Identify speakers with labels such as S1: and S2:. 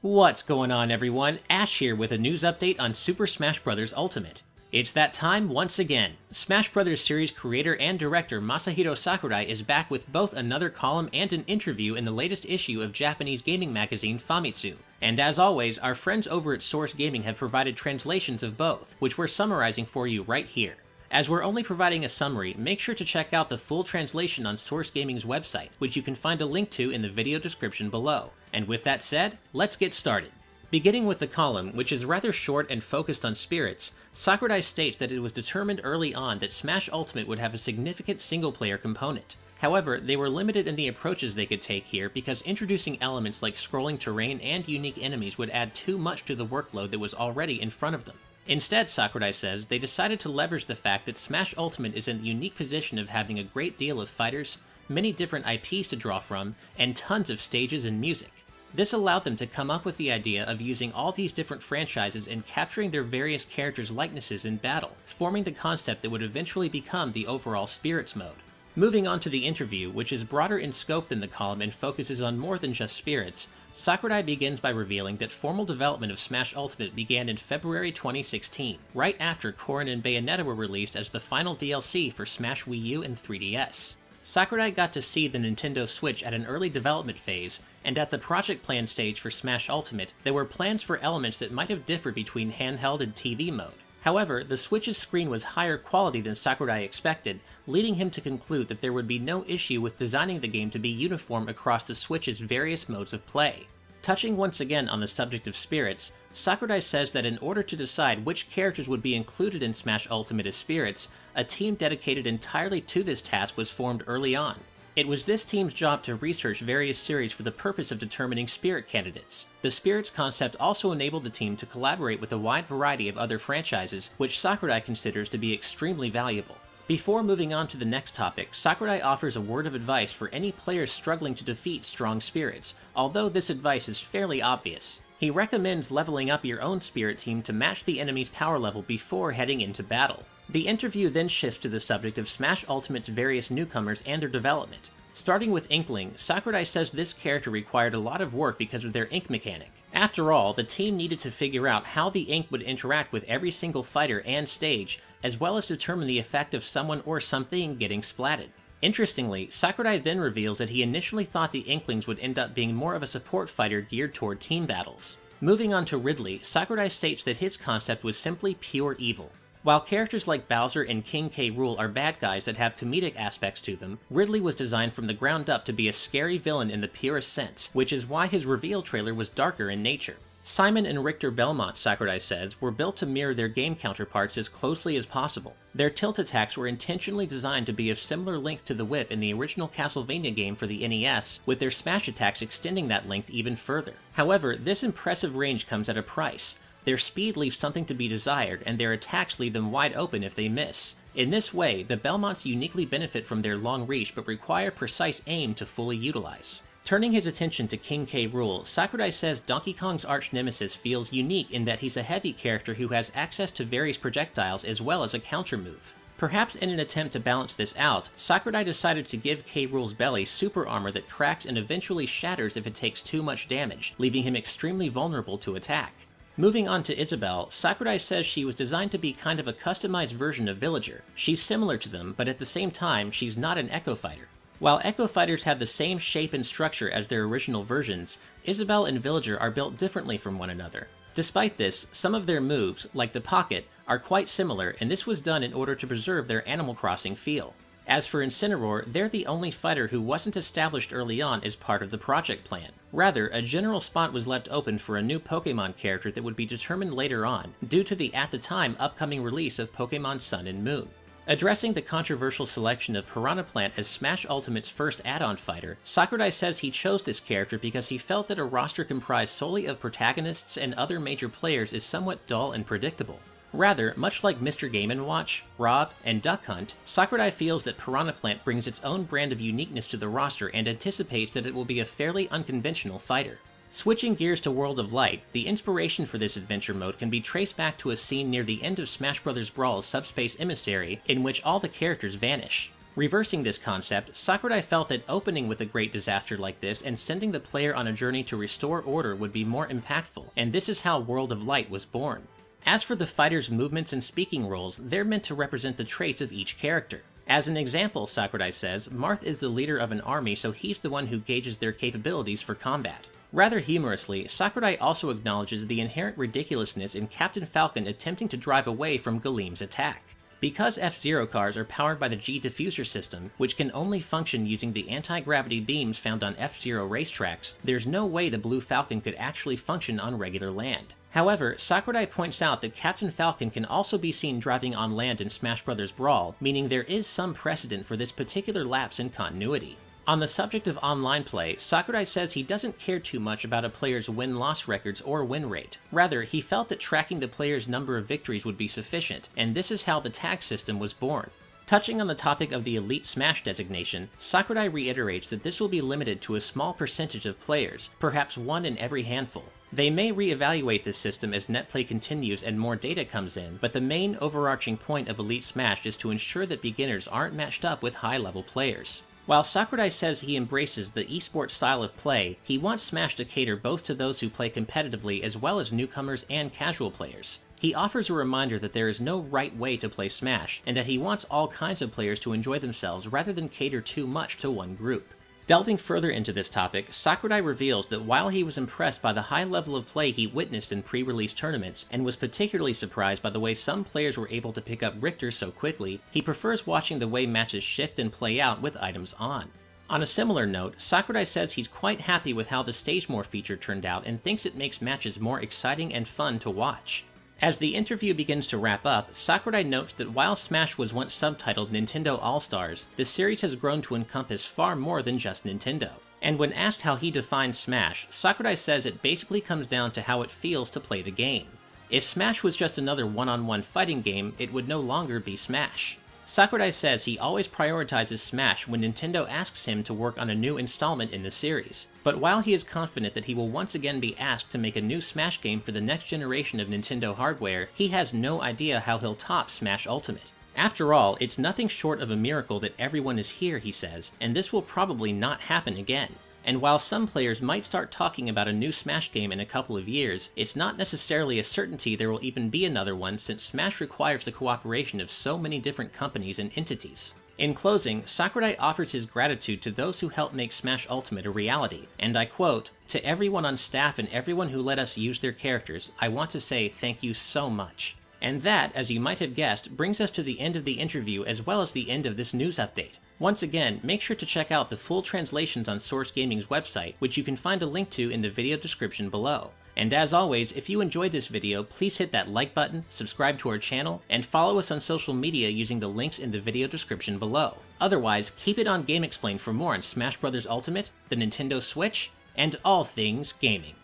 S1: What's going on, everyone? Ash here with a news update on Super Smash Bros. Ultimate. It's that time once again. Smash Bros. Series creator and director Masahiro Sakurai is back with both another column and an interview in the latest issue of Japanese gaming magazine Famitsu. And as always, our friends over at Source Gaming have provided translations of both, which we're summarizing for you right here. As we're only providing a summary, make sure to check out the full translation on Source Gaming's website, which you can find a link to in the video description below. And with that said, let's get started. Beginning with the column, which is rather short and focused on spirits, Sakurai states that it was determined early on that Smash Ultimate would have a significant single-player component. However, they were limited in the approaches they could take here because introducing elements like scrolling terrain and unique enemies would add too much to the workload that was already in front of them. Instead, Sakurai says, they decided to leverage the fact that Smash Ultimate is in the unique position of having a great deal of fighters, many different IPs to draw from, and tons of stages and music. This allowed them to come up with the idea of using all these different franchises and capturing their various characters' likenesses in battle, forming the concept that would eventually become the overall Spirits mode. Moving on to the interview, which is broader in scope than the column and focuses on more than just spirits, Sakurai begins by revealing that formal development of Smash Ultimate began in February 2016, right after Corrin and Bayonetta were released as the final DLC for Smash Wii U and 3DS. Sakurai got to see the Nintendo Switch at an early development phase, and at the project plan stage for Smash Ultimate, there were plans for elements that might have differed between handheld and TV mode. However, the Switch's screen was higher quality than Sakurai expected, leading him to conclude that there would be no issue with designing the game to be uniform across the Switch's various modes of play. Touching once again on the subject of spirits, Sakurai says that in order to decide which characters would be included in Smash Ultimate as spirits, a team dedicated entirely to this task was formed early on. It was this team's job to research various series for the purpose of determining spirit candidates. The spirits concept also enabled the team to collaborate with a wide variety of other franchises, which Sakurai considers to be extremely valuable. Before moving on to the next topic, Sakurai offers a word of advice for any players struggling to defeat strong spirits, although this advice is fairly obvious. He recommends leveling up your own spirit team to match the enemy's power level before heading into battle. The interview then shifts to the subject of Smash Ultimate's various newcomers and their development. Starting with Inkling, Sakurai says this character required a lot of work because of their ink mechanic. After all, the team needed to figure out how the ink would interact with every single fighter and stage, as well as determine the effect of someone or something getting splatted. Interestingly, Sakurai then reveals that he initially thought the Inklings would end up being more of a support fighter geared toward team battles. Moving on to Ridley, Sakurai states that his concept was simply pure evil. While characters like Bowser and King K. Rool are bad guys that have comedic aspects to them, Ridley was designed from the ground up to be a scary villain in the purest sense, which is why his reveal trailer was darker in nature. Simon and Richter Belmont, Sakurai says, were built to mirror their game counterparts as closely as possible. Their tilt attacks were intentionally designed to be of similar length to the whip in the original Castlevania game for the NES, with their smash attacks extending that length even further. However, this impressive range comes at a price. Their speed leaves something to be desired, and their attacks leave them wide open if they miss. In this way, the Belmonts uniquely benefit from their long reach but require precise aim to fully utilize. Turning his attention to King K. Rool, Sakurai says Donkey Kong's arch-nemesis feels unique in that he's a heavy character who has access to various projectiles as well as a counter move. Perhaps in an attempt to balance this out, Sakurai decided to give K. Rool's belly super armor that cracks and eventually shatters if it takes too much damage, leaving him extremely vulnerable to attack. Moving on to Isabel, Sakurai says she was designed to be kind of a customized version of Villager. She's similar to them, but at the same time, she's not an Echo Fighter. While Echo Fighters have the same shape and structure as their original versions, Isabel and Villager are built differently from one another. Despite this, some of their moves, like the Pocket, are quite similar, and this was done in order to preserve their Animal Crossing feel. As for Incineroar, they're the only fighter who wasn't established early on as part of the project plan. Rather, a general spot was left open for a new Pokémon character that would be determined later on, due to the at the time upcoming release of Pokémon Sun and Moon. Addressing the controversial selection of Piranha Plant as Smash Ultimate's first add-on fighter, Sakurai says he chose this character because he felt that a roster comprised solely of protagonists and other major players is somewhat dull and predictable. Rather, much like Mr. Game & Watch, Rob, and Duck Hunt, Sakurai feels that Piranha Plant brings its own brand of uniqueness to the roster and anticipates that it will be a fairly unconventional fighter. Switching gears to World of Light, the inspiration for this adventure mode can be traced back to a scene near the end of Smash Bros. Brawl's Subspace Emissary, in which all the characters vanish. Reversing this concept, Sakurai felt that opening with a great disaster like this and sending the player on a journey to restore order would be more impactful, and this is how World of Light was born. As for the fighters' movements and speaking roles, they're meant to represent the traits of each character. As an example, Sakurai says, Marth is the leader of an army, so he's the one who gauges their capabilities for combat. Rather humorously, Sakurai also acknowledges the inherent ridiculousness in Captain Falcon attempting to drive away from Galeem's attack. Because F-Zero cars are powered by the G diffuser system, which can only function using the anti-gravity beams found on F-Zero racetracks, there's no way the Blue Falcon could actually function on regular land. However, Sakurai points out that Captain Falcon can also be seen driving on land in Smash Bros. Brawl, meaning there is some precedent for this particular lapse in continuity. On the subject of online play, Sakurai says he doesn't care too much about a player's win-loss records or win rate. Rather, he felt that tracking the player's number of victories would be sufficient, and this is how the tag system was born. Touching on the topic of the Elite Smash designation, Sakurai reiterates that this will be limited to a small percentage of players, perhaps one in every handful. They may re-evaluate this system as netplay continues and more data comes in, but the main overarching point of Elite Smash is to ensure that beginners aren't matched up with high-level players. While Sakurai says he embraces the esports style of play, he wants Smash to cater both to those who play competitively as well as newcomers and casual players. He offers a reminder that there is no right way to play Smash, and that he wants all kinds of players to enjoy themselves rather than cater too much to one group. Delving further into this topic, Sakurai reveals that while he was impressed by the high level of play he witnessed in pre-release tournaments, and was particularly surprised by the way some players were able to pick up Richter so quickly, he prefers watching the way matches shift and play out with items on. On a similar note, Sakurai says he's quite happy with how the Stage More feature turned out and thinks it makes matches more exciting and fun to watch. As the interview begins to wrap up, Sakurai notes that while Smash was once subtitled Nintendo All-Stars, the series has grown to encompass far more than just Nintendo. And when asked how he defines Smash, Sakurai says it basically comes down to how it feels to play the game. If Smash was just another one-on-one fighting game, it would no longer be Smash. Sakurai says he always prioritizes Smash when Nintendo asks him to work on a new installment in the series, but while he is confident that he will once again be asked to make a new Smash game for the next generation of Nintendo hardware, he has no idea how he'll top Smash Ultimate. After all, it's nothing short of a miracle that everyone is here, he says, and this will probably not happen again. And while some players might start talking about a new Smash game in a couple of years, it's not necessarily a certainty there will even be another one, since Smash requires the cooperation of so many different companies and entities. In closing, Sakurai offers his gratitude to those who helped make Smash Ultimate a reality, and I quote, "To everyone on staff and everyone who let us use their characters, I want to say thank you so much." And that, as you might have guessed, brings us to the end of the interview as well as the end of this news update. Once again, make sure to check out the full translations on Source Gaming's website, which you can find a link to in the video description below. And as always, if you enjoyed this video, please hit that like button, subscribe to our channel, and follow us on social media using the links in the video description below. Otherwise, keep it on GameXplain for more on Smash Bros. Ultimate, the Nintendo Switch, and all things gaming.